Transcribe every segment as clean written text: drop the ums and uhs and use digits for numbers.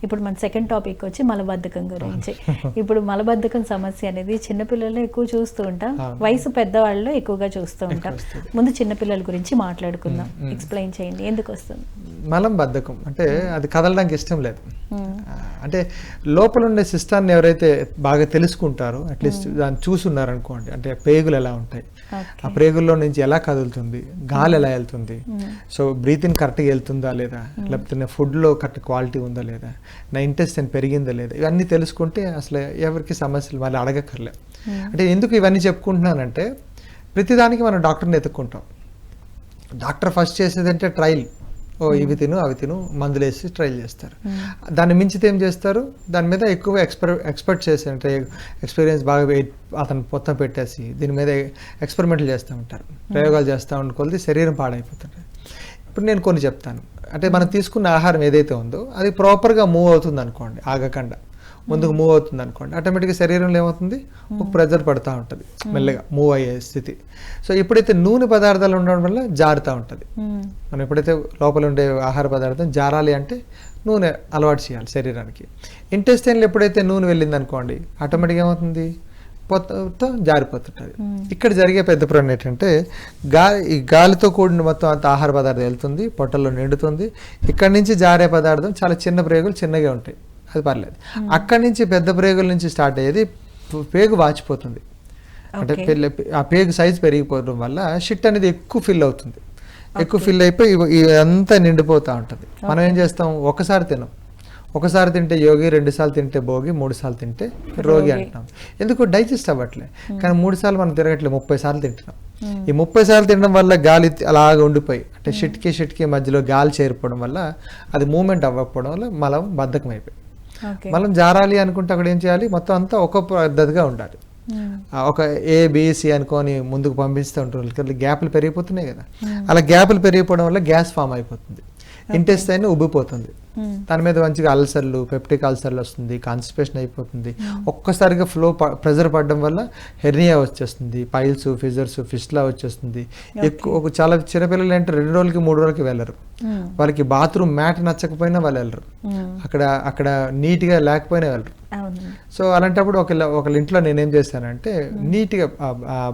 ఇప్పుడు మన second topic వచ్చి మలబద్ధకం గురించి. ఇప్పుడు మలబద్ధకం సమస్య అనేది చిన్నపిల్లల్లో ఎక్కువ చూస్తూ ఉంటాం, వయసు పెద్దవాళ్ళలో ఎక్కువగా చూస్తూ ఉంటాం. ముందు చిన్నపిల్లల గురించి మాట్లాడుకుందాం. ఎక్స్ప్లెయిన్ చేయండి ఎందుకు వస్తుంది మలం బద్ధకం అంటే? అది కదలడానికి ఇష్టం లేదు. అంటే లోపల ఉండే సిస్టాన్ని ఎవరైతే బాగా తెలుసుకుంటారో, అట్లీస్ట్ దాన్ని చూసున్నారు అనుకోండి, అంటే పేగులు ఎలా ఉంటాయి, ఆ పేగుల్లో నుంచి ఎలా కదులుతుంది, గాలి ఎలా వెళ్తుంది, సో బ్రీతింగ్ కరెక్ట్గా వెళ్తుందా లేదా, లేకపోతే నా ఫుడ్లో కరెక్ట్ క్వాలిటీ ఉందా లేదా, నా ఇంటెస్టైన్ పెరిగిందా లేదా, ఇవన్నీ తెలుసుకుంటే అసలు ఎవరికి సమస్యలు మళ్ళీ అడగక్కర్లే. అంటే ఎందుకు ఇవన్నీ చెప్పుకుంటున్నానంటే, ప్రతిదానికి మనం డాక్టర్ని ఎత్తుక్కుంటాం. డాక్టర్ ఫస్ట్ చేసేదంటే ట్రయల్. ఇవి తిను అవి తిను మందులు వేసి ట్రయల్ చేస్తారు. దాన్ని మించితే ఏం చేస్తారు, దాని మీద ఎక్కువ ఎక్స్పర్ట్ చేసి, అంటే ఎక్స్పీరియన్స్ బాగా అతను మొత్తం పెట్టేసి దీని మీద ఎక్స్పెరిమెంట్లు చేస్తూ ఉంటారు, ప్రయోగాలు చేస్తూ ఉండుకోవాలి, శరీరం పాడైపోతుంది. ఇప్పుడు నేను కొన్ని చెప్తాను. అంటే మనం తీసుకున్న ఆహారం ఏదైతే ఉందో అది ప్రాపర్గా మూవ్ అవుతుంది అనుకోండి, ఆగకుండా ముందుకు మూవ్ అవుతుంది అనుకోండి, ఆటోమేటిక్గా శరీరంలో ఏమవుతుంది, ఒక ప్రెజర్ పడుతూ ఉంటుంది, మెల్లగా మూవ్ అయ్యే స్థితి. సో ఎప్పుడైతే నూనె పదార్థాలు ఉండడం వల్ల జారుతూ ఉంటుంది. మనం ఎప్పుడైతే లోపల ఉండే ఆహార పదార్థం జారాలి అంటే నూనె అలవాటు చేయాలి శరీరానికి. ఇంటెస్టైన్లో ఎప్పుడైతే నూనె వెళ్ళింది అనుకోండి, ఆటోమేటిక్గా ఏమవుతుంది, మొత్తం జారిపోతుంటుంది. ఇక్కడ జరిగే పెద్ద ప్రాబ్లం ఏంటంటే, ఈ గాలితో కూడిన మొత్తం అంత ఆహార పదార్థం వెళ్తుంది, పొట్టల్లో నిండుతుంది. ఇక్కడి నుంచి జారే పదార్థం చాలా చిన్న ప్రేగులు చిన్నగా ఉంటాయి, అది పర్లేదు. అక్కడి నుంచి పెద్ద ప్రేగుల నుంచి స్టార్ట్ అయ్యేది పేగు వాచిపోతుంది. అంటే ఆ పేగు సైజ్ పెరిగిపోవడం వల్ల షిట్ అనేది ఎక్కువ ఫిల్ అవుతుంది, ఎక్కువ ఫిల్ అయిపోయి ఇదంతా నిండిపోతూ ఉంటుంది. మనం ఏం చేస్తాం, ఒకసారి తింటే యోగి, 2 సార్లు తింటే భోగి, 3 సార్లు తింటే రోగి అంటున్నాం. ఎందుకు డైజెస్ట్ అవ్వట్లే. కానీ 3 సార్లు మనం తిరగట్లేదు, 30 సార్లు తింటున్నాం. ఈ 30 సార్లు తినడం వల్ల గాలి అలాగ ఉండిపోయి, అంటే షిట్కి మధ్యలో గాలి చేరిపోవడం వల్ల అది మూవ్మెంట్ అవ్వకపోవడం వల్ల మలం బద్ధకం అయిపోయి, మలం జారాలి అనుకుంటే అక్కడ ఏం చేయాలి, మొత్తం అంతా ఒక పద్ధతిగా ఉండాలి. ఒక ఏబిసి అనుకొని ముందుకు పంపిస్తూ ఉంటారు, గ్యాప్లు పెరిగిపోతున్నాయి కదా. అలా గ్యాప్లు పెరిగిపోవడం వల్ల గ్యాస్ ఫామ్ అయిపోతుంది, ఇంటెస్టైన్ ఉబ్బిపోతుంది, దాని మీద మంచిగా అల్సర్లు, పెప్టిక్ అల్సర్లు వస్తుంది, కాన్స్టిపేషన్ అయిపోతుంది. ఒక్కసారిగా ప్రెజర్ పడడం వల్ల హెర్నియా వచ్చేస్తుంది, పైల్స్, ఫిజర్స్, ఫిస్టులా వచ్చేస్తుంది. ఎక్కువ చాలా చిన్నపిల్లలు అంటే 2 రోజులకి 3 రోజులకి వెళ్ళరు. వాళ్ళకి బాత్రూమ్ మ్యాట్ నచ్చకపోయినా వాళ్ళు వెళ్ళరు, అక్కడ నీట్గా లేకపోయినా వెళ్ళరు. సో అలాంటప్పుడు ఒకళ్ళ ఇంట్లో నేనేం చేశానంటే, నీట్గా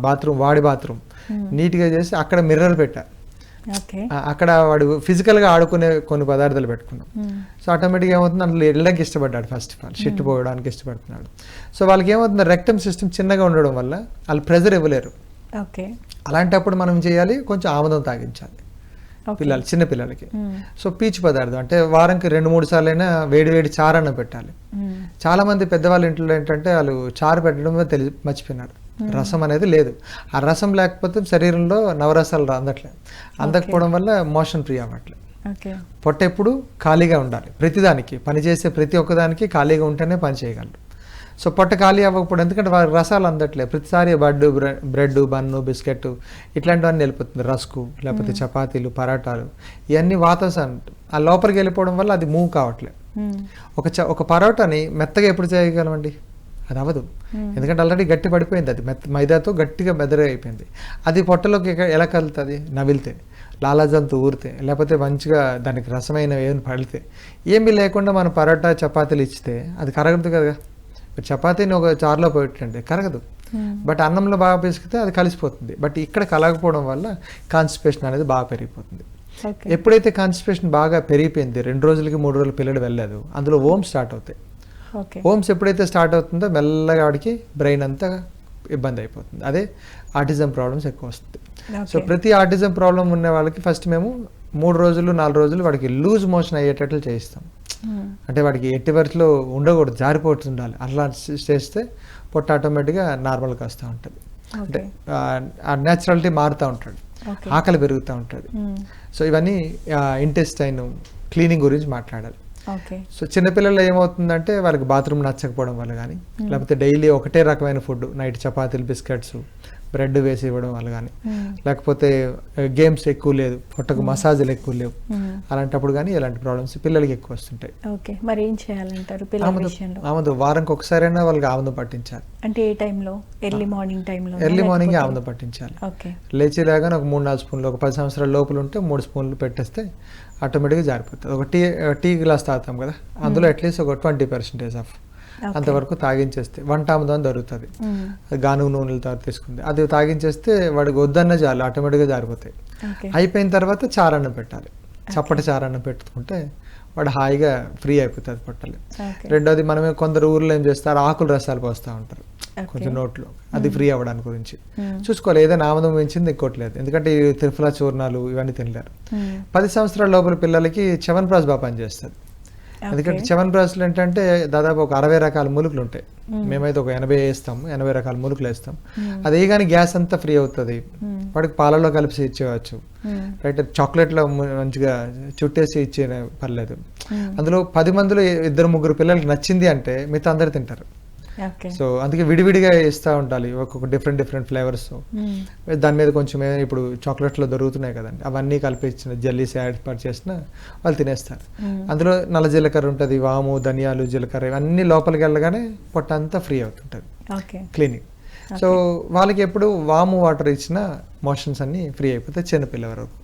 బాత్రూమ్ నీట్గా చేసి అక్కడ మిర్రర్ పెట్టా. అక్కడ వాడు ఫిజికల్గా ఆడుకునే కొన్ని పదార్థాలు పెట్టుకున్నాం. సో ఆటోమేటిక్గా ఏమవుతుంది, అందులో వెళ్ళడానికి ఇష్టపడ్డాడు. ఫస్ట్ ఆఫ్ ఆల్ షిట్ పోవడానికి ఇష్టపడుతున్నాడు. సో వాళ్ళకి ఏమవుతుంది, రెక్టమ్ సిస్టమ్ చిన్నగా ఉండడం వల్ల వాళ్ళు ప్రెజర్ ఇవ్వలేరు. అలాంటప్పుడు మనం చేయాలి, కొంచెం ఆముదం తాగించాలి చిన్న పిల్లలకి. సో పీచు పదార్థం అంటే వారానికి 2-3 సార్లు అయినా వేడి చారన్న పెట్టాలి. చాలా మంది పెద్దవాళ్ళ ఇంట్లో ఏంటంటే వాళ్ళు చారు పెట్టడం మర్చిపోయినారు. రసం అనేది లేదు. ఆ రసం లేకపోతే శరీరంలో నవరసాలు అందకపోవడం వల్ల మోషన్ ఫ్రీ అవ్వట్లేదు. పొట్ట ఎప్పుడు ఖాళీగా ఉండాలి, ప్రతిదానికి పనిచేసే ప్రతి ఒక్కదానికి ఖాళీగా ఉంటేనే పని చేయగలరు. సో పొట్ట ఖాళీ అవ్వకపోవడం, ఎందుకంటే వారి రసాలు అందట్లేదు. ప్రతిసారి బ్రెడ్, బన్ను, బిస్కెట్ ఇట్లాంటివన్నీ వెళ్ళిపోతుంది, రస్కు, లేకపోతే చపాతీలు, పరాటాలు, ఇవన్నీ వాతాసం ఆ లోపలికి వెళ్ళిపోవడం వల్ల అది మూవ్ కావట్లేదు. ఒక పరోటాని మెత్తగా ఎప్పుడు చేయగలమండి, అది అవ్వదు. ఎందుకంటే ఆల్రెడీ గట్టి పడిపోయింది, అది మైదాతో గట్టిగా మెదరే అయిపోయింది. అది పొట్టలోకి ఎలా కలుగుతుంది, నవిలితే, లాలాజంతో ఊరితే, లేకపోతే మంచిగా దానికి రసమైన ఏమైనా పడితే. ఏమీ లేకుండా మనం పరోటా, చపాతీలు ఇచ్చితే అది కరగదు కదా. చపాతీని ఒక చారులో పెట్టండి, కరగదు. బట్ అన్నంలో బాగా పిసికితే అది కలిసిపోతుంది. బట్ ఇక్కడ కలగకపోవడం వల్ల కాన్స్టిపేషన్ అనేది బాగా పెరిగిపోతుంది. ఎప్పుడైతే కాన్స్టిపేషన్ బాగా పెరిగిపోయింది, 2 రోజులకి 3 రోజులు పిల్లలు వెళ్ళలేదు, అందులో ఓమ్స్ స్టార్ట్ అవుతాయి. ఓమ్స్ ఎప్పుడైతే స్టార్ట్ అవుతుందో మెల్లగా వాడికి బ్రెయిన్ అంతా ఇబ్బంది అయిపోతుంది. అదే ఆటిజం ప్రాబ్లమ్స్ ఎక్కువ వస్తుంది. సో ప్రతి ఆటిజం ప్రాబ్లం ఉన్న వాళ్ళకి ఫస్ట్ మేము 3 రోజులు 4 రోజులు వాడికి లూజ్ మోషన్ అయ్యేటట్లు చేయిస్తాం. అంటే వాడికి ఎట్టి వరకులో ఉండకూడదు, జారిపోతుండాలి. అట్లా చేస్తే పొట్ట ఆటోమేటిక్గా నార్మల్గా వస్తూ ఉంటుంది. అంటే ఆ న్యాచురాలిటీ మారుతూ ఉంటాడు, ఆకలి పెరుగుతూ ఉంటుంది. సో ఇవన్నీ ఇంటెస్టైన్ క్లీనింగ్ గురించి మాట్లాడాలి. సో చిన్నపిల్లలు ఏమవుతుందంటే వాళ్ళకి బాత్రూమ్ నచ్చకపోవడం వల్ల కానీ, లేకపోతే డైలీ ఒకటే రకమైన ఫుడ్, నైట్ చపాతీలు, బిస్కెట్స్, బ్రెడ్ వేసి ఇవ్వడం వల్ల కానీ, లేకపోతే గేమ్స్ ఎక్కువ లేదు, పొట్టకు మసాజులు ఎక్కువ లేవు, అలాంటప్పుడు కానీ ఇలాంటి ప్రాబ్లమ్స్ పిల్లలకి ఎక్కువ వస్తుంటాయి. ఓకే, మరి ఏం చేయాలంటారు పిల్లల విషయంలో? ఆముదం వారానికి ఒకసారైనా వాళ్ళకి ఆముదం పట్టించాలి. అంటే ఏ టైంలో? ఎర్లీ మార్నింగ్ టైంలో? ఎర్లీ మార్నింగ్ ఆముదం పట్టించాలి. ఓకే, లేచిలాగానే ఒక 3-4 స్పూన్లు, ఒక 10 సంవత్సరాల లోపల ఉంటే 3 స్పూన్లు పెట్టేస్తే ఆటోమేటిక్గా జారిపోతుంది. ఒక టీ గ్లాస్ తాగుతాం కదా, అందులో అట్లీస్ట్ ఒక 20% ఆఫ్ అంతవరకు తాగించేస్తే వంట ఆముదం దొరుకుతుంది, అది గానుగ నూనెలతో తీసుకుంది, అది తాగించేస్తే వాడికి వద్దన్న చాలు ఆటోమేటిక్గా జారిపోతాయి. అయిపోయిన తర్వాత చారన్నం పెట్టాలి, చప్పటి చారన్నం పెట్టుకుంటే వాడు హాయిగా ఫ్రీ అయిపోతుంది పొట్టలు. రెండోది మనమే కొందరు ఊర్లో ఏం చేస్తారు, ఆకుల రసాలు పోస్తూ ఉంటారు కొంచెం నోట్లో, అది ఫ్రీ అవ్వడానికి గురించి చూసుకోవాలి. ఏదైనా ఆముదం పెంచింది ఇంకోట్లేదు, ఎందుకంటే ఈ త్రిఫలా చూర్ణాలు ఇవన్నీ తినలేరు. 10 సంవత్సరాల లోపల పిల్లలకి చ్యవన్ప్రాష్ బాగా పనిచేస్తుంది. ఎందుకంటే చ్యవన్ప్రాష్లో ఏంటంటే దాదాపు ఒక 60 రకాల మూలికలు ఉంటాయి. మేమైతే ఒక 80 వేస్తాము, 80 రకాల మూలికలు వేస్తాం. అది కానీ గ్యాస్ అంతా ఫ్రీ అవుతుంది. వాడికి పాలలో కలిపి ఇచ్చేయచ్చు, రైట్, చాక్లెట్లో మంచిగా చుట్టేసి ఇచ్చే పర్లేదు. అందులో 10 మందిలో 2-3 పిల్లలకి నచ్చింది అంటే మిగతా అందరు తింటారు. సో అందుకే విడివిడిగా ఇస్తూ ఉండాలి, ఒక్కొక్క డిఫరెంట్ ఫ్లేవర్స్. దాని మీద కొంచెం ఇప్పుడు చాక్లెట్లో దొరుకుతున్నాయి కదండి, అవన్నీ కలిపి ఇచ్చిన జెల్లీస్ యాడ్ చేసిన వాళ్ళు తినేస్తారు. అందులో నల్ల జీలకర్ర ఉంటుంది, వాము, ధనియాలు, జీలకర్ర ఇవన్నీ లోపలికి వెళ్ళగానే పొట్ట అంతా ఫ్రీ అవుతుంటుంది, క్లీనింగ్. సో వాళ్ళకి ఎప్పుడు వాము వాటర్ ఇచ్చిన మోషన్స్ అన్ని ఫ్రీ అయిపోతాయి చిన్నపిల్ల వరకు.